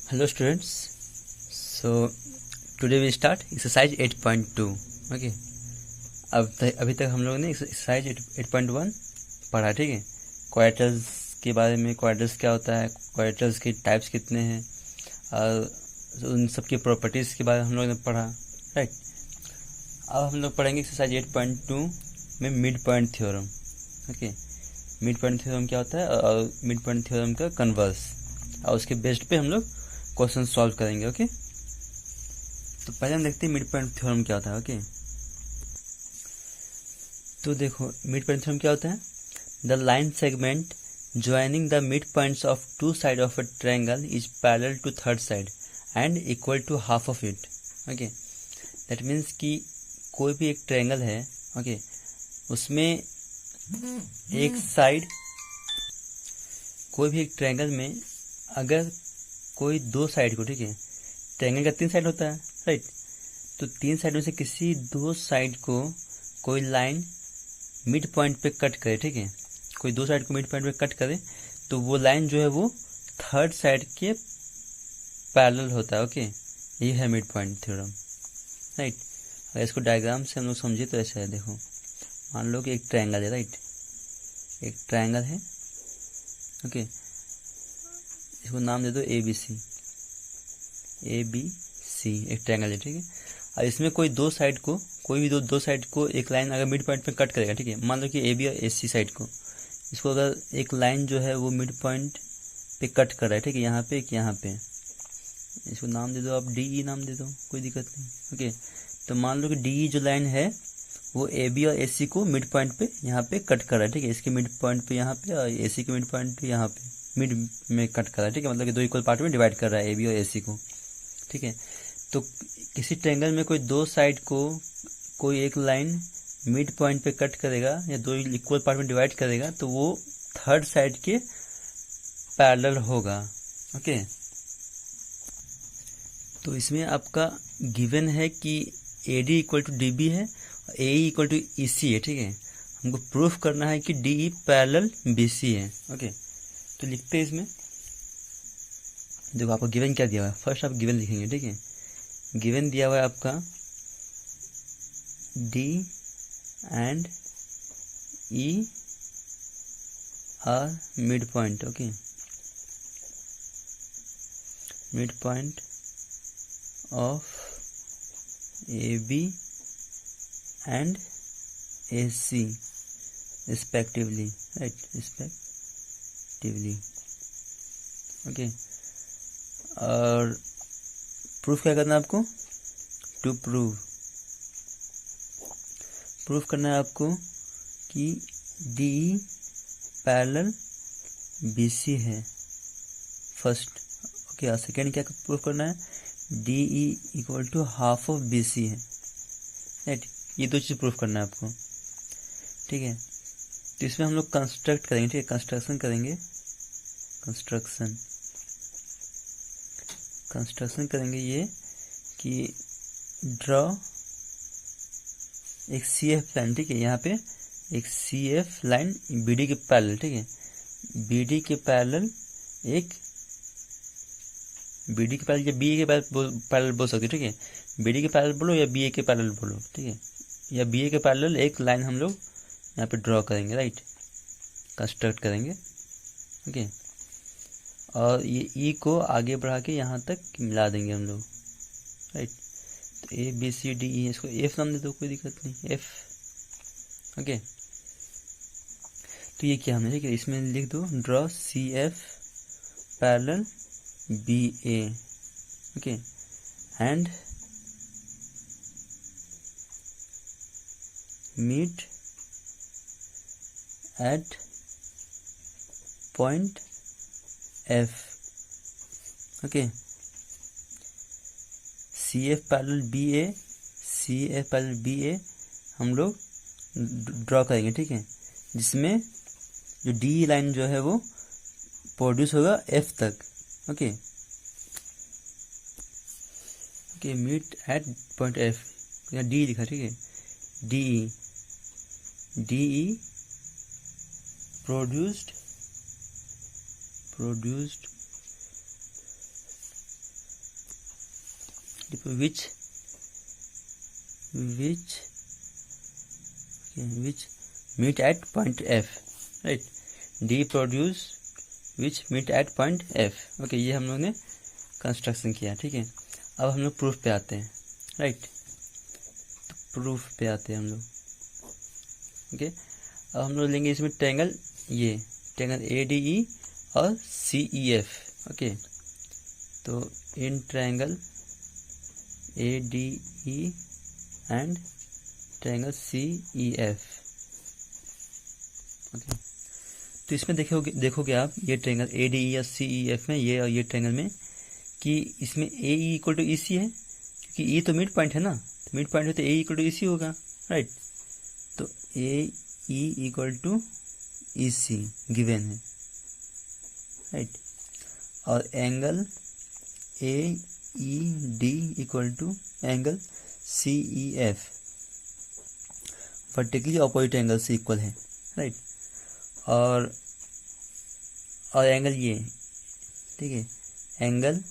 Hello students. So today we start exercise 8.2. Okay. अभी तक हम लोगों ने एक्सरसाइज 8.1 पढ़ा, ठीक है। क्वाड्रेटर्स के बारे में, क्वाड्रेटर्स क्या होता है, क्वाड्रेटर्स के टाइप्स कितने हैं, और उन सब की प्रॉपर्टीज़ के बारे में हम लोगों ने पढ़ा, राइट। अब हम लोग पढ़ेंगे एक्सरसाइज 8.2 में mid point theorem. Okay, mid point theorem क्या होता है और मिड पॉइंट थ्योरम का कन्वर्स, और उसके बेस्ड पे हम लोग क्वेश्चन सॉल्व करेंगे। ओके, तो पहले हम देखते हैं मिड पॉइंट थ्योरम क्या होता है। ओके, तो देखो मिड पॉइंट थ्योरम क्या होता है। The line segment joining the mid points of two side of a triangle is parallel to third side and equal to half of it. Okay, that means कि कोई भी एक triangle है, okay, उसमें एक साइड, कोई भी एक ट्रायंगल में अगर कोई दो साइड को, ठीक है, ट्रायंगल का 3 साइड होता है, राइट। तो 3 साइड में से किसी 2 साइड को कोई लाइन मिड पॉइंट पे कट करे, ठीक है, कोई 2 साइड को मिड पॉइंट पे कट करे, तो वो लाइन जो है वो थर्ड साइड के पैरेलल होता है। ओके, ये है मिड पॉइंट थ्योरम, राइट। अगर इसको डायग्राम से हम लोग समझे तो ऐसा है, देखो मान लो कि एक ट्रायंगल है, राइट, एक ट्रायंगल है। ओके, इसको नाम दे दो ABC। एक ट्रायंगल है, ठीक है। और इसमें कोई दो साइड को, कोई भी दो साइड को एक लाइन अगर मिड पॉइंट पे कट करेगा, ठीक है, मान लो कि AB और AC साइड को, इसको अगर एक लाइन जो है वो मिड पॉइंट पे कट कर रहा है, ठीक है, यहाँ पे एक यहाँ पे, इसको नाम दे दो आप DE नाम दे दो, कोई दिक्कत नहीं। ओके, तो मान लो कि DE जो लाइन है वो AB और AC को मिड पॉइंट पे यहाँ पे कट कर रहा है, ठीक है, इसके मिड पॉइंट पे यहाँ पे और AC के मिड पॉइंट पे यहाँ पे मिड में कट कर रहा है, ठीक है, मतलब कि 2 इक्वल पार्ट में डिवाइड कर रहा है AB और AC को, ठीक है। तो किसी ट्रायंगल में कोई 2 साइड को कोई एक लाइन मिड पॉइंट पे कट करेगा या 2 इक्वल पार्ट में डिवाइड करेगा, तो वो थर्ड साइड के पैरेलल होगा। ओके, तो इसमें आपका गिवन है कि AD इक्वल टू DB है और AE इक्वल टू EC है, ठीक है। हमको प्रूफ करना है कि DE पैरेलल BC है। ओके, तो लिखते हैं इसमें, देखो आपको गिवन क्या दिया हुआ है, फर्स्ट आप गिवन लिखेंगे, ठीक है। गिवन दिया हुआ है आपका D and E are mid point. Okay, mid point of AB and AC respectively, right, respectively. Okay, और प्रूफ क्या करना है आपको, टू प्रूफ करना है आपको कि DE पैरेलल BC है फर्स्ट। ओके, और सेकेंड क्या प्रूफ करना है, DE equal to half of BC है, राइट। ये 2 चीज़ प्रूफ करना है आपको, ठीक है। तो इसमें हम लोग कंस्ट्रक्ट करेंगे, ठीक है, कंस्ट्रक्शन करेंगे, कंस्ट्रक्शन करेंगे ये कि ड्रॉ एक CF लाइन, ठीक है, यहाँ पे एक CF लाइन BD के पैरेलल, ठीक है, BD के पैरेलल एक, BD के पैरेलल या BA के पैरेलल बोल सकते, ठीक है, BD के पैरेलल बोलो या BA के पैरेलल बोलो, ठीक है, या BA के पैरेलल एक लाइन हम लोग यहाँ पे ड्रॉ करेंगे, राइट, कंस्ट्रक्ट करेंगे। ओके, और ये E को आगे बढ़ा के यहाँ तक मिला देंगे हम लोग, राइट। तो ABCDE, इसको F नाम दे दो, कोई दिक्कत नहीं, F। ओके, तो ये क्या हमने, ठीक है, इसमें लिख दो draw CF parallel BA। Okay, and meet at point F। Okay, CF parallel BA हम लोग ड्रॉ करेंगे, ठीक है, जिसमें जो DE लाइन जो है वो प्रोड्यूस होगा F तक। Okay, meet at point F, यहाँ D लिखा, ठीक है, DE produced which meet at point F, right? D produce which meet at point F. Okay, ये हम लोग ने कंस्ट्रक्शन किया, ठीक है। अब हम लोग प्रूफ पे आते हैं, राइट? तो प्रूफ पे आते हैं हम लोग, ओके। अब हम लोग लेंगे इसमें ट्रायंगल, ये ट्रायंगल ADE और CEF, ओके। तो in triangle ADE and triangle CEF, okay. तो इसमें देखोगे आप, ये ट्रायंगल ADE या CEF में, ये और ये ट्रायंगल में, कि इसमें AE इक्वल टू EC है, क्योंकि E तो मिड पॉइंट है ना, तो मिड पॉइंट है तो AE इक्वल टू EC होगा, राइट? तो AE इक्वल टू EC गिवन है, राइट? और angle AED equal to angle CEF vertically opposite angle से इक्वल है, राइट? और एंगल ये, ठीक है, angle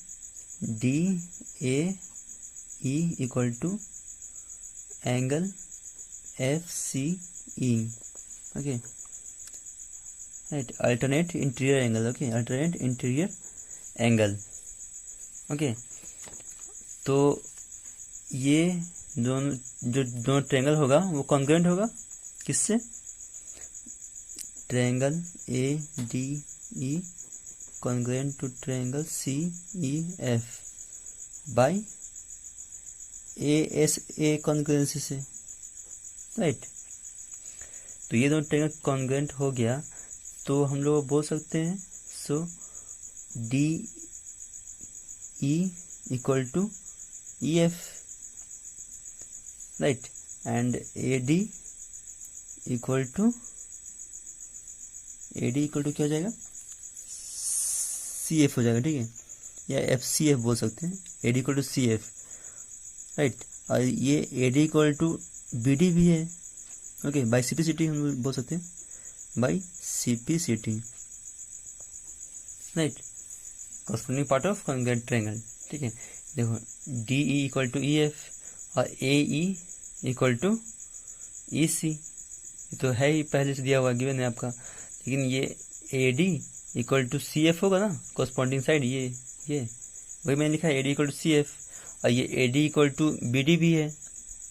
DAE equal to angle FCE, okay, right? Alternate interior angle, okay, alternate interior angle, okay. तो ये दोनों ट्रायंगल होगा वो कॉन्ग्रुएंट होगा किससे? Triangle ADE congruent to triangle CEF by ASA congruency से, राइट? तो ये दोनों ट्रायंगल कॉन्ग्रुएंट हो गया, तो हम लोग बोल सकते हैं so DE equal to EF, right? And AD equal to क्या हो जाएगा? CF हो जाएगा, ठीक है, या FCF बोल सकते हैं, AD equal to CF, right? और ये AD इक्वल टू BD भी है, ओके, बाई CPCT हम बोल सकते हैं, by CPCT, right? Corresponding part of congruent triangle, ठीक है। देखो DE इक्वल टू EF और AE इक्वल टू EC, ये तो है ही पहले से दिया हुआ, गिवन है आपका। लेकिन ये AD इक्वल टू CF होगा ना, कॉरस्पॉन्डिंग साइड, ये वही मैंने लिखा है, AD इक्वल टू CF, और ये AD इक्वल टू BD भी है,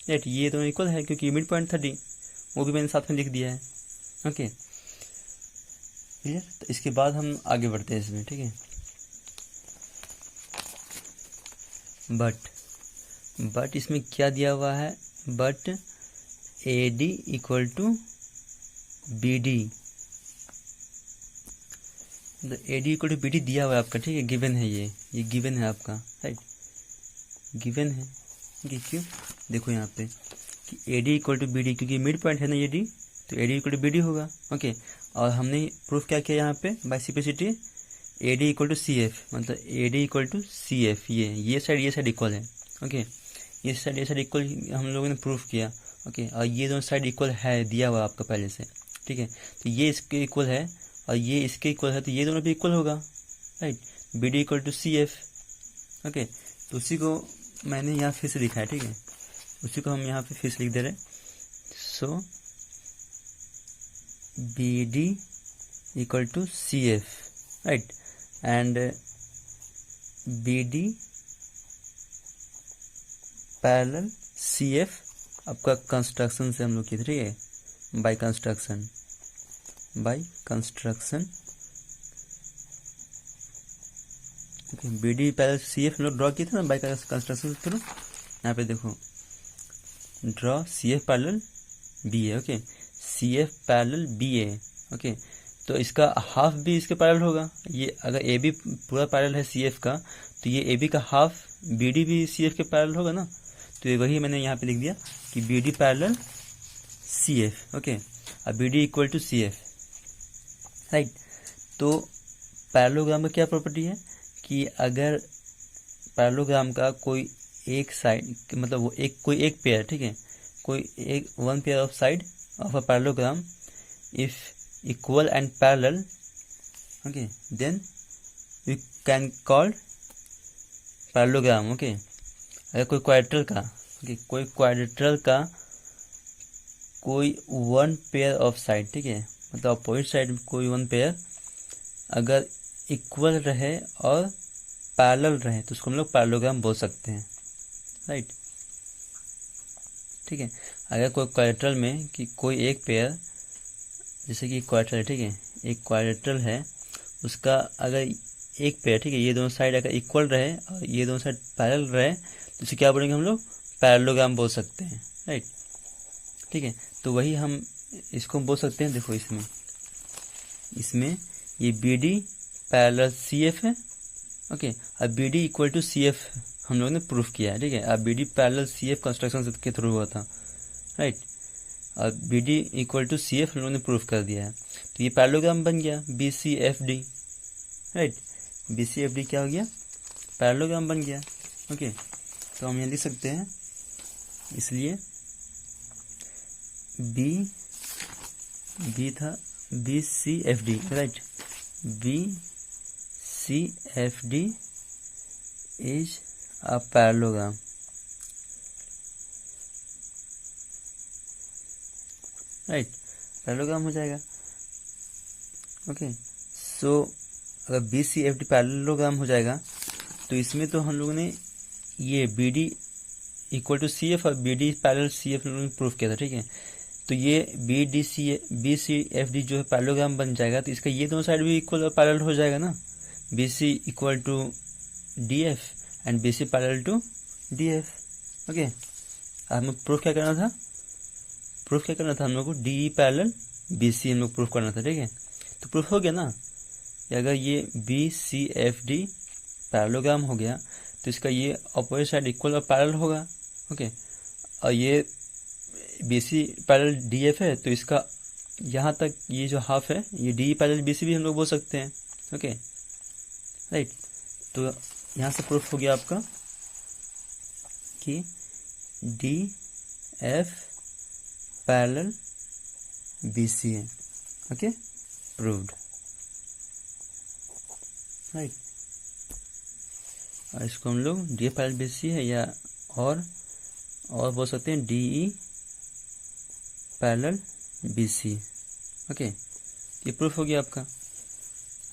राइट? ये दोनों इक्वल है क्योंकि मिड पॉइंट 30 वो भी मैंने साथ में लिख दिया है, ओके, क्लियर? तो इसके बाद हम आगे बढ़ते हैं इसमें, ठीक है। बट इसमें क्या दिया हुआ है? But AD equal to BD, तो AD इक्वल टू BD दिया हुआ है आपका, ठीक है, गिवन है, ये गिवन है आपका, राइट? गिवन है, क्यों? देखो यहाँ पे कि AD इक्वल टू BD, क्योंकि मिड पॉइंट है ना ये D, तो AD इक्वल टू BD होगा, ओके। और हमने प्रूफ क्या किया यहाँ पे by CPCT, AD equal to CF, मतलब AD इक्वल टू CF, ये साइड इक्वल है, ओके, ये साइड इक्वल हम लोगों ने प्रूफ किया, ओके। और ये दोनों साइड इक्वल है, दिया हुआ आपका पहले से, ठीक है। तो ये इसके इक्वल है और ये इसके इक्वल है, तो ये दोनों भी इक्वल होगा, right? BD equal to CF, okay. तो उसी को मैंने यहाँ फिर से लिखा है, ठीक है, उसी को हम यहाँ पे फिर से लिख दे रहे हैं। So BD equal to CF, right? And BD parallel CF आपका कंस्ट्रक्शन से हम लोग किए थे, ठीक है, by construction, okay. BD parallel CF हम लोग ड्रॉ किए थे ना बाय कंस्ट्रक्शन के थ्रू। यहाँ पे देखो draw CF parallel BA, okay, CF parallel BA, okay. तो इसका हाफ भी इसके पैरेलल होगा, ये अगर AB पूरा पैरेलल है CF का, तो ये AB का हाफ BD भी CF के पैरेलल होगा ना, तो ये वही मैंने यहाँ पे लिख दिया कि BD पैरेलल CF, ओके, और BD equal to CF, right? तो पैरेललोग्राम का क्या प्रॉपर्टी है कि अगर पैरेललोग्राम का कोई एक साइड, मतलब वो कोई एक पेयर, ठीक है, कोई एक one pair of side of a parallelogram if equal and parallel, okay, then we can call parallelogram, okay. अगर कोई क्वाड्रेटरल का कोई क्वाड्रेटरल का कोई वन पेयर ऑफ साइड, ठीक है, मतलब अपोजिट साइड में कोई वन पेयर अगर इक्वल रहे और पैरेलल रहे तो उसको हम लोग पैरेललोग्राम बोल सकते हैं, राइट। ठीक है, अगर कोई क्वाड्रेटरल में कि कोई एक पेयर, जैसे कि क्वाड्रेटरल है, ठीक है, एक क्वाड्रेटरल है, उसका अगर एक पेयर, ठीक है, ये दोनों साइड अगर इक्वल रहे और ये दोनों साइड पैरेलल रहे तो इसे क्या बोलेंगे हम लोग, पैरेललोग्राम बोल सकते हैं, राइट। ठीक है, तो वही हम इसको बोल सकते हैं। देखो इसमें ये B D parallel C F है, ओके। अब B D equal to C F हम लोगों ने प्रूफ किया है, ठीक है। अब B D parallel C F construction के थ्रू हुआ था, राइट। अब B D equal to C F हम लोगों ने प्रूफ कर दिया है, तो ये पैरेललोग्राम बन गया B C F D, right. B C F D क्या हो गया, पैरेललोग्राम बन गया, ओके। तो हम यहाँ लिख सकते हैं, इसलिए बी था B C F D, right. B C F D is a parallelogram, right, parallelogram हो जाएगा, ओके। सो अगर B C F D parallelogram हो जाएगा तो इसमें तो हम लोगों ने ये B D equal to C F और B D parallel C F लोगों ने प्रूफ किया था, ठीक है। तो ये बी सी एफ डी जो है पैरेललोग्राम बन जाएगा, तो इसका ये दोनों साइड भी इक्वल और पैरेलल हो जाएगा ना, B C equal to D F and B C parallel to D F, okay. हमें प्रूफ क्या करना था, हम लोग को डी पैरेलल बी सी हम लोग प्रूफ करना था, ठीक है। तो प्रूफ हो गया ना कि अगर ये B C F D parallelogram हो गया तो इसका ये अपोजिट साइड इक्वल और पैरेलल होगा, ओके। और ये B C parallel D F है तो इसका यहाँ तक ये जो हाफ है ये डी पैरेलल बी सी भी हम लोग बोल सकते हैं, ओके, राइट। तो यहाँ से प्रूफ हो गया आपका कि D F parallel B C है, ओके, प्रूव्ड, राइट। और इसको हम लोग D F parallel B C है या और बोल सकते हैं D E parallel B C, okay. ये प्रूफ हो गया आपका,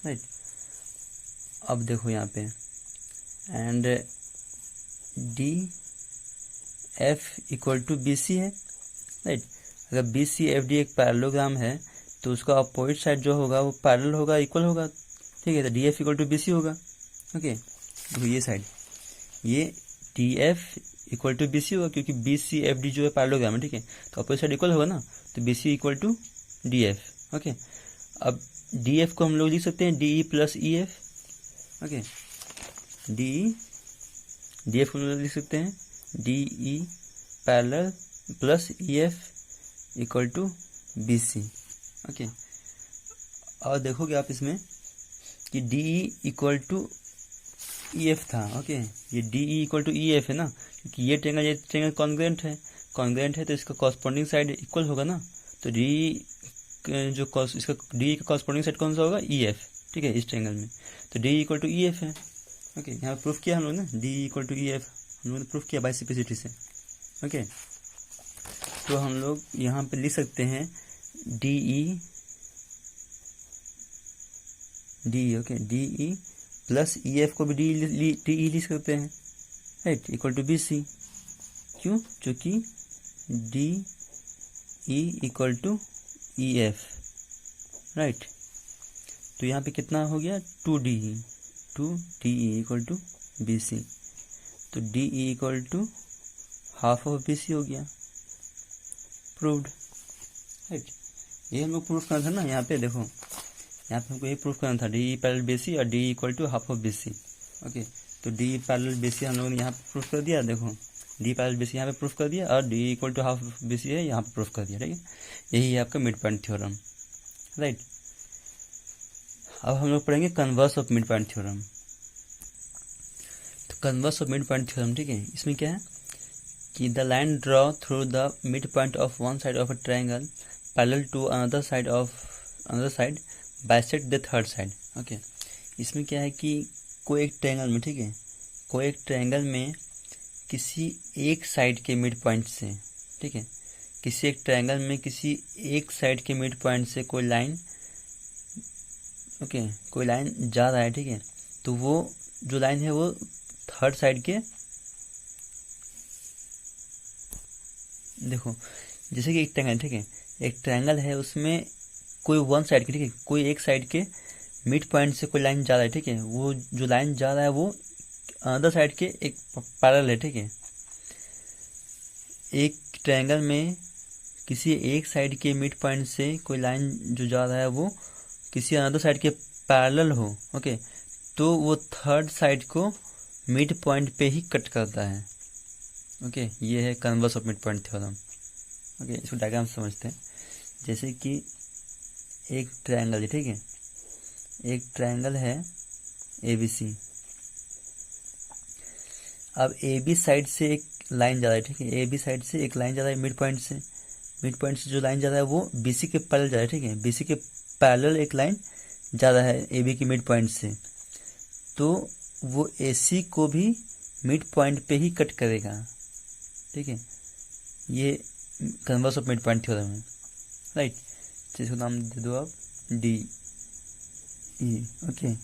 राइट। अब देखो यहाँ पे and D F equal to B C है, राइट। अगर बी सी एफ डी एक पैरेललोग्राम है तो उसका अपोजिट साइड जो होगा वो पैरेलल होगा, इक्वल होगा, ठीक है। तो D F equal to B C होगा, ओके। तो ये साइड ये D F equal to B C होगा क्योंकि बी सी एफ डी जो है पैरेललोग्राम है, ठीक है। तो अपोजिट साइड इक्वल होगा ना, तो B C equal to D F, okay. अब डी एफ को हम लोग लिख सकते हैं D E plus E F, okay. D F को हम लोग लिख सकते हैं D E parallel plus E F equal to B C, okay. और देखोगे आप इसमें कि D E equal to E F था, ओके। ये D E equal to E F है ना, क्योंकि ये ट्रेंगल कॉन्ग्रुएंट है तो इसका कॉरस्पॉन्डिंग साइड इक्वल होगा ना। तो डी जो इसका डी का कॉरस्पॉन्डिंग साइड कौन सा होगा, ई एफ, ठीक है, इस ट्रेंगल में। तो D equal to E F है, ओके। यहाँ पे प्रूफ किया हम लोग ने, D equal to E F हम लोगों ने प्रूफ किया बाई सिम्प्लिसिटी से, ओके। तो हम लोग यहाँ पे लिख सकते हैं D E, okay, D E plus E F को भी डी ई लिख सकते हैं, right, equal to B C. क्यों, क्योंकि D E equal to E F, right. तो यहाँ पे कितना हो गया, two D E equal to B C. तो D E equal to half of B C हो गया, प्रूव्ड, राइट। ये हम लोग प्रूफ करना था ना, यहाँ पे देखो, यहाँ पे हमको ये प्रूफ करना था D E parallel B C और D equal to half of B C, okay. तो डी पैरेलल बी सी हम लोगों ने यहाँ पे प्रूफ कर दिया, देखो डी पैरेलल बी सी यहाँ पे प्रूफ कर दिया और D equal to half B C है यहाँ पे प्रूफ कर दिया, ठीक है। यही है आपका मिड पॉइंट थ्योरम, राइट। अब हम लोग पढ़ेंगे converse of mid point theorem. तो converse of mid point theorem, ठीक है, इसमें क्या है कि the line draw through the mid point of one side of a triangle parallel to another side bisect the third side, okay. इसमें क्या है कि कोई एक ट्रायंगल में, ठीक है, कोई एक ट्रायंगल में किसी एक साइड के मिड पॉइंट से, ठीक है, किसी एक ट्रायंगल में किसी एक साइड के मिड पॉइंट से कोई लाइन, ओके, कोई लाइन जा रहा है, ठीक है, तो वो जो लाइन है वो थर्ड साइड के, देखो जैसे कि एक ट्रायंगल, ठीक है, एक ट्रायंगल है, उसमें कोई वन साइड के, ठीक है, कोई एक साइड के मिड पॉइंट से कोई लाइन जा रहा है, ठीक है, वो जो लाइन जा रहा है वो अदर साइड के एक पैरेलल है, ठीक है। एक ट्रायंगल में किसी एक साइड के मिड पॉइंट से कोई लाइन जो जा रहा है वो किसी अदर साइड के पैरेलल हो, ओके, तो वो थर्ड साइड को मिड पॉइंट पे ही कट करता है, ओके, ये है converse of mid point theorem. Okay, इसको डायग्राम समझते हैं। जैसे कि एक ट्रायंगल है, ठीक है, एक ट्रायंगल है ABC। अब AB साइड से एक लाइन जा रहा है, ठीक है, AB साइड से एक लाइन जा रहा है मिड पॉइंट से, मिड पॉइंट से जो लाइन जा रहा है वो BC के पैरेलल जा रहा है, ठीक है, BC के पैरेलल एक लाइन जा रहा है AB के मिड पॉइंट से, तो वो AC को भी मिड पॉइंट पे ही कट करेगा, ठीक है, ये converse of mid point theorem है, राइट। जिसको नाम दे दो आप DE, ओके।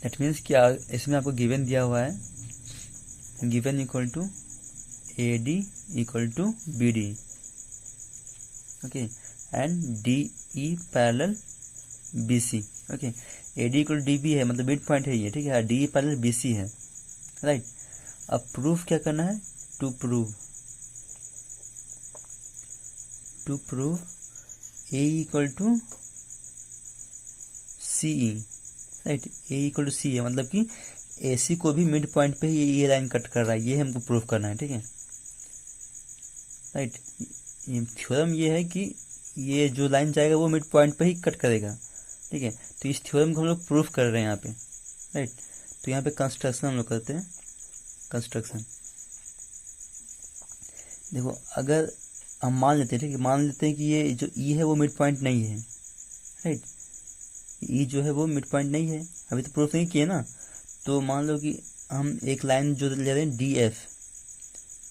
दैट मीन्स कि इसमें आपको गिवन दिया हुआ है, given equal to AD equal to BD, okay, and DE parallel BC, okay. AD equal to DB है, मतलब मिड पॉइंट है ये, ठीक है, DE पैरेलल BC है, राइट। अब प्रूफ क्या करना है, to prove A equal to CE, right, A equal to C है, मतलब कि AC को भी मिड पॉइंट पे ही ये लाइन कट कर रहा है, ये हमको प्रूफ करना है, ठीक है, राइट। ये थ्योरम ये है कि ये जो लाइन जाएगा वो मिड पॉइंट पे ही कट करेगा, ठीक है, तो इस थ्योरम को हम लोग प्रूफ कर रहे हैं यहाँ पे, राइट। तो यहाँ पे कंस्ट्रक्शन हम लोग करते हैं, कंस्ट्रक्शन। देखो अगर हम मान लेते हैं, ठीक है, मान लेते हैं कि ये जो E है वो मिड पॉइंट नहीं है, राइट, E जो है वो मिड पॉइंट नहीं है, अभी तो प्रूफ नहीं किया ना, तो मान लो कि हम एक लाइन जो ले रहे हैं DF,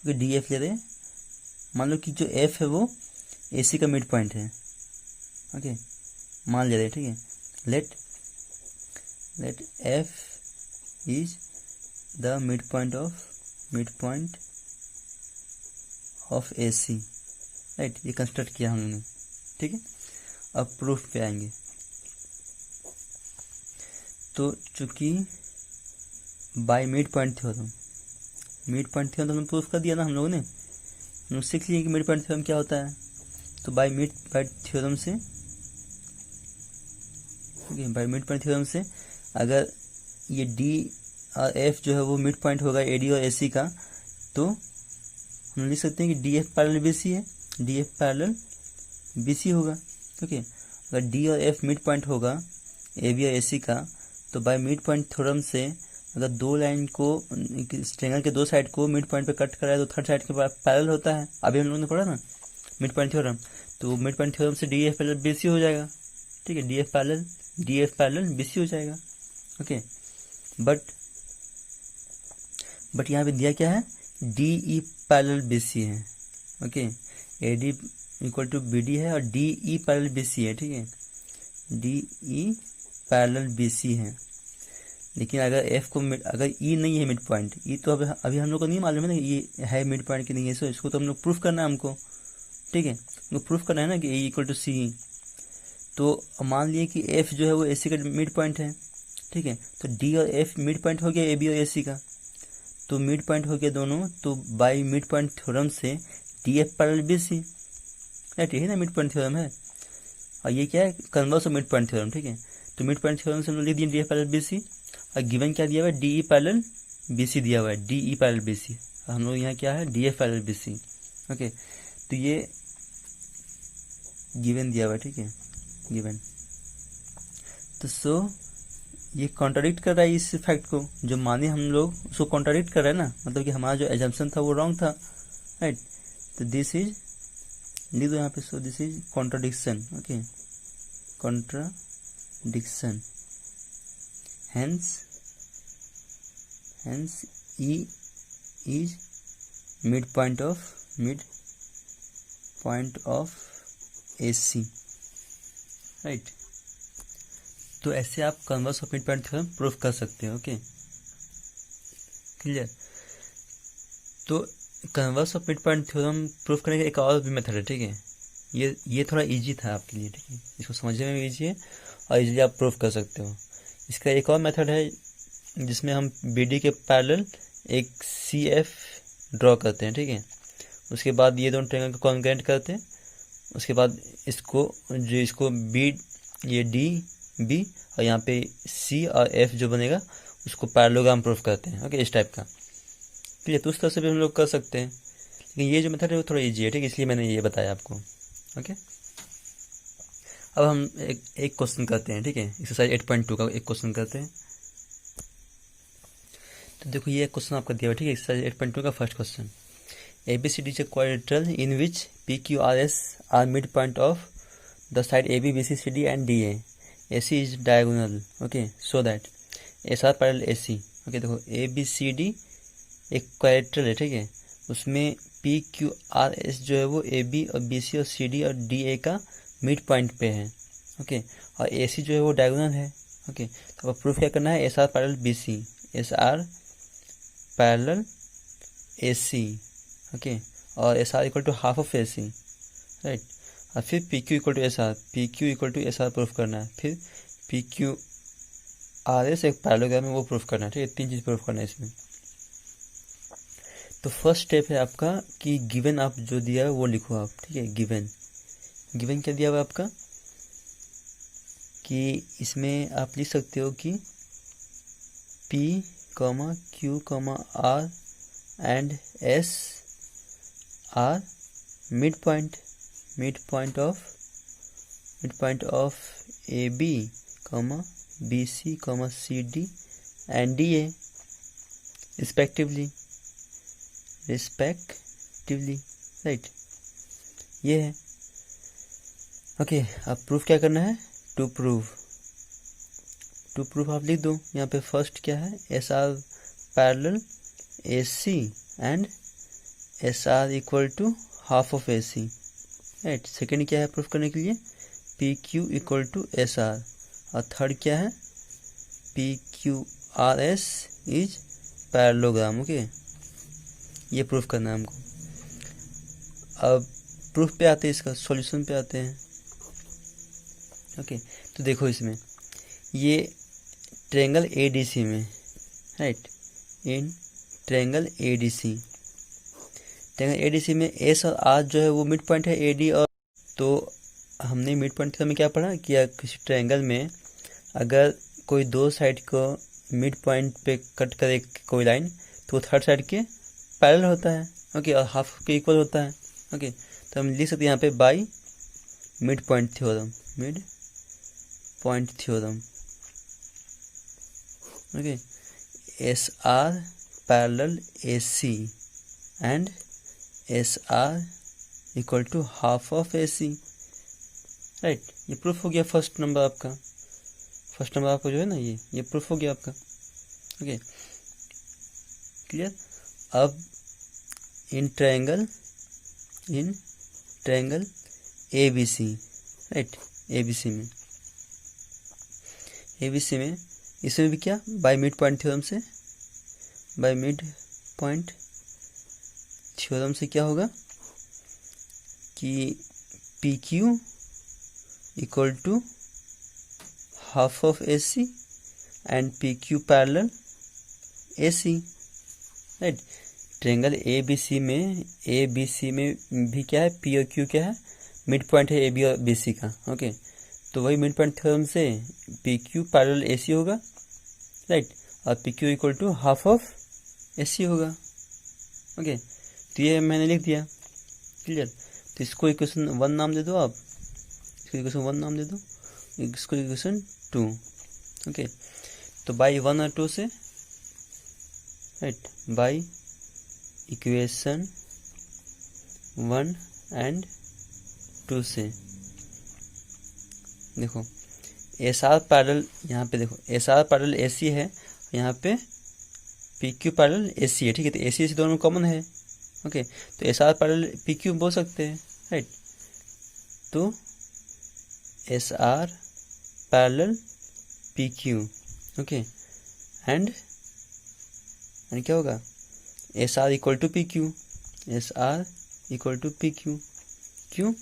क्योंकि DF ले रहे हैं, मान लो कि जो F है वो AC का मिड पॉइंट है, ओके, मान ले रहे हैं, ठीक है, let F is the mid point of AC, right, ये कंस्ट्रक्ट किया हमने, ठीक है। अब प्रूफ पे आएंगे, तो चूंकि बाय मिड पॉइंट थ्योरम हमने प्रूफ कर दिया ना, हम लोगों ने सीख लिया कि मिड पॉइंट थ्योरम क्या होता है, तो बाय मिड पॉइंट थ्योरम से, okay, bye mid point theorem से अगर ये D और F जो है वो मिड पॉइंट होगा AD और AC का, तो हम लिख सकते हैं कि DF पैरेलल BC है, DF पैरेलल BC होगा, ओके। अगर D और F मिड पॉइंट होगा AB और AC का, तो बाय मिड पॉइंट थ्योरम से अगर दो लाइन को, ट्रायंगल के दो साइड को मिड पॉइंट पे कट कराए तो थर्ड साइड के पैरेलल होता है, अभी हम लोगों ने पढ़ा ना मिड पॉइंट थ्योरम, तो मिड पॉइंट थ्योरम से DF पैरेलल BC हो जाएगा, ठीक है, DF पैरेलल BC हो जाएगा, ओके। बट यहाँ पे दिया क्या है, DE पैरेलल BC है, okay, AD equal to BD है और DE पैरेलल BC है, ठीक है, DE पैरेलल BC है। लेकिन अगर F को अगर E नहीं है मिड पॉइंट, E तो अभी हम लोग को नहीं मालूम है ना ये है मिड पॉइंट कि नहीं है, सो इसको तो हम लोग प्रूफ करना है हमको, ठीक है, हमको प्रूफ करना है ना कि A इक्वल टू CE। तो मान लिए कि F जो है वो AC का मिड पॉइंट है, ठीक है, तो D और F मिड पॉइंट हो गया AB और AC का, तो मिड पॉइंट हो गया दोनों, तो बाय मिड पॉइंट थ्योरम से DF पैरेलल BC, राइट, यही ना मिड पॉइंट थ्योरम है, और ये क्या है, converse of mid point theorem, ठीक है। तो मिड पॉइंट थ्योरम से हम लोग लिख दिए DF पैरेलल BC, और गिवन क्या दिया हुआ है, DE पैरेलल BC दिया हुआ है, DE पैरेलल BC, हम लोग यहाँ क्या है, DF पैरेलल BC, ओके। तो ये गिवन दिया हुआ है, ठीक है, गिवन, तो सो ये कॉन्ट्राडिक्ट कर रहा है इस फैक्ट को, जो माने हम लोग उसको कॉन्ट्राडिक्ट कर रहा है ना, मतलब कि हमारा जो एजम्पशन था वो रॉन्ग था, राइट। तो दिस इज, लिख दो यहाँ पे, so this is contradiction, okay, contradiction, hence E is mid point of AC, right. तो ऐसे आप converse of mid point theorem proof कर सकते हो। Okay, clear. तो converse of mid point theorem proof करने का एक और भी मेथड है, ठीक है। ये थोड़ा इजी था आपके लिए, ठीक है, इसको समझने में भी इजी है और इजीली आप प्रूफ कर सकते हो। इसका एक और मेथड है जिसमें हम BD के पैरेलल एक CF ड्रॉ करते हैं, ठीक है। उसके बाद ये दोनों ट्रायंगल को कॉन्ग्रुएंट करते हैं। उसके बाद इसको ये DB और यहाँ पे C और F जो बनेगा उसको पैरेललोग्राम प्रूफ करते हैं। ओके, इस टाइप का, ठीक है। तो उस तरह से भी हम लोग कर सकते हैं, लेकिन ये जो मेथड है वो थोड़ा इजी है, ठीक है, इसलिए मैंने ये बताया आपको। ओके, अब हम एक क्वेश्चन करते हैं, ठीक है। एक्सरसाइज 8.2 का एक क्वेश्चन करते हैं। तो देखो ये क्वेश्चन आपका दिया हुआ, ठीक है, एक्सरसाइज 8.2 का first question. ABCD is a quadrilateral in which PQRS are midpoint of the side AB, BC, CD and DA. AC is diagonal. Okay, so that SR parallel AC. Okay, देखो ABCD एक quadrilateral है, ठीक है। उसमें PQRS जो है वो AB और BC और CD और DA का मिड पॉइंट पे है। ओके, और AC जो है वो डायगोनल है। ओके, तो अब प्रूफ क्या करना है, SR parallel BC, SR parallel AC, okay, और SR equal to half of AC, right. और फिर PQ equal to SR proof करना है। फिर PQRS एक पैरेललोग्राम है वो प्रूफ करना है, ठीक है। 3 चीज़ प्रूफ करना है इसमें। तो फर्स्ट स्टेप है आपका कि गिवन आप जो दिया है वो लिखो आप, ठीक है। गिवन क्या दिया हुआ है आपका, कि इसमें आप लिख सकते हो कि P, Q, R and S are mid point of AB, BC, CD and DA respectively, right. ये है। ओके, अब प्रूफ क्या करना है, टू प्रूफ आप लिख दो यहाँ पे। फर्स्ट क्या है, SR parallel AC and SR equal to half of AC, right. Second क्या है प्रूफ करने के लिए, PQ इक्वल टू SR। और थर्ड क्या है, PQRS इज पैरेललोग्राम। ओके, ये प्रूफ करना है हमको। अब प्रूफ पे आते हैं, इसका सॉल्यूशन पे आते हैं। ओके, तो देखो इसमें ये ट्रायंगल ADC में, राइट, इन ट्रायंगल ADC में S और R जो है वो मिड पॉइंट है AD। और तो हमने मिड पॉइंट में क्या पढ़ा कि किसी ट्रायंगल में अगर कोई दो साइड को मिड पॉइंट पे कट करे कोई लाइन तो थर्ड साइड के पैरेलल होता है। ओके, और हाफ के इक्वल होता है। ओके, तो हम लिख सकते हैं यहाँ पे by mid point theorem. Okay, SR parallel AC and SR equal to half of AC, right. ये प्रूफ हो गया फर्स्ट नंबर आपका जो है ना, ये प्रूफ हो गया आपका। Okay, clear. अब in triangle ABC, right, ABC में इसमें भी क्या, बाय मिड पॉइंट थ्योरम से क्या होगा कि PQ equal to half of AC and PQ parallel AC, right. Triangle ABC में भी क्या है, P और Q क्या है, मिड पॉइंट है AB और BC का। ओके, तो वही मिड पॉइंट थ्योरम से PQ पैरेलल AC होगा, राइट, और PQ equal to half of AC होगा। ओके, तो ये मैंने लिख दिया, क्लियर। तो इसको इक्वेशन 1 नाम दे दो आप, इसको इक्वेशन 2। ओके, तो बाई 1 और 2 से, राइट, बाई इक्वेशन 1 एंड 2 से देखो SR पैरेलल, यहाँ पे देखो SR पैरेलल AC है, यहाँ पे पी क्यू पैरेलल ए सी है, ठीक है। तो ए सी दोनों में कॉमन है, ओके। तो S R parallel P Q बोल सकते हैं, राइट। तो S R parallel P Q, okay. And क्या होगा, S R equal to P Q, S R equal to P Q. क्यों?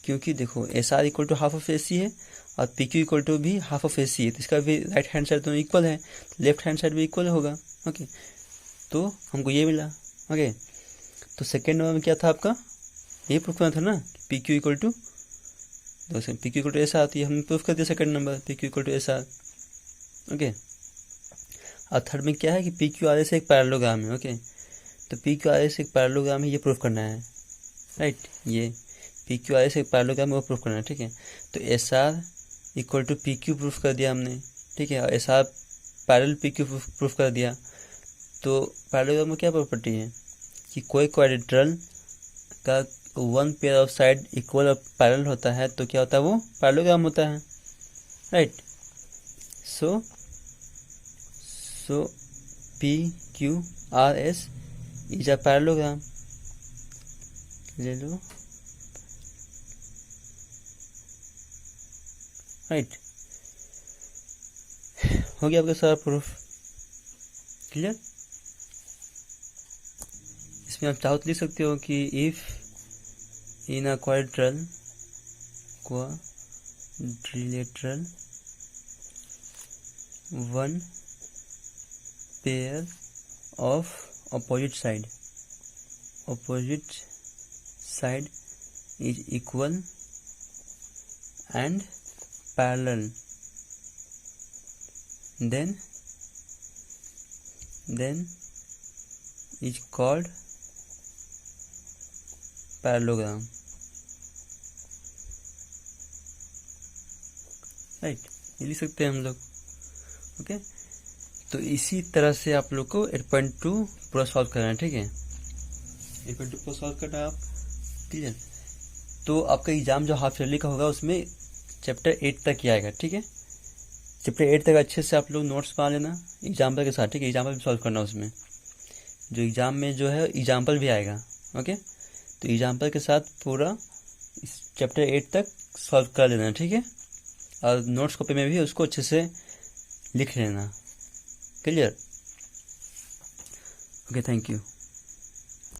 क्योंकि देखो S R equal to half of A C है और पी क्यू इक्वल टू भी half of A C है, तो इसका भी राइट हैंड साइड दोनों इक्वल है, लेफ्ट हैंड साइड भी इक्वल होगा, ओके। तो हमको ये मिला, ओके। तो सेकेंड नंबर में क्या था आपका, ये प्रूफ करना था ना, P Q equal to, P Q equal to S R आती है, हमने प्रूफ कर दिया second number, P Q equal to S R, okay. और थर्ड में क्या है कि पी क्यू आर से एक पैरेललोग्राम है, ओके। तो पी क्यू आर से एक पैरेललोग्राम है, ये प्रूफ करना है, राइट। ये पी क्यू आर से एक पैरेललोग्राम है, वो प्रूफ करना है, ठीक है। तो S R equal to P Q proof कर दिया हमने, ठीक है। और S R parallel P Q proof कर दिया। तो पैरेललोग्राम में क्या प्रॉपर्टी है कि कोई क्वाड्रेट्रल का one pair of side equal और पैरेलल होता है तो क्या होता है, वो पैरेललोग्राम होता है, right. So P Q R S is a parallelogram, ले लो, राइट। हो गया आपका सारा प्रूफ क्लियर। इसमें आप चाहो तो लिख सकते हो कि if in a quadrilateral one pair of opposite side is equal and parallel, then is called parallelogram, right. ये लिख सकते हैं हम लोग, ओके। तो इसी तरह से आप लोग को 8.2 पूरा सॉल्व करना है, ठीक है। 8.2 पूरा सॉल्व करना आप, क्लियर। तो आपका एग्जाम जो हाफ ईयरली का होगा उसमें चैप्टर 8 तक ही आएगा, ठीक है। चैप्टर 8 तक अच्छे से आप लोग नोट्स बना लेना एग्जाम्पल के साथ, ठीक है। एग्जाम्पल भी सॉल्व करना उसमें, जो एग्जाम में जो है एग्जाम्पल भी आएगा, ओके। तो एग्जाम्पल के साथ पूरा इस चैप्टर 8 तक सॉल्व कर लेना, ठीक है। और नोट्स कॉपी में भी उसको अच्छे से लिख लेना, क्लियर। Okay, thank you.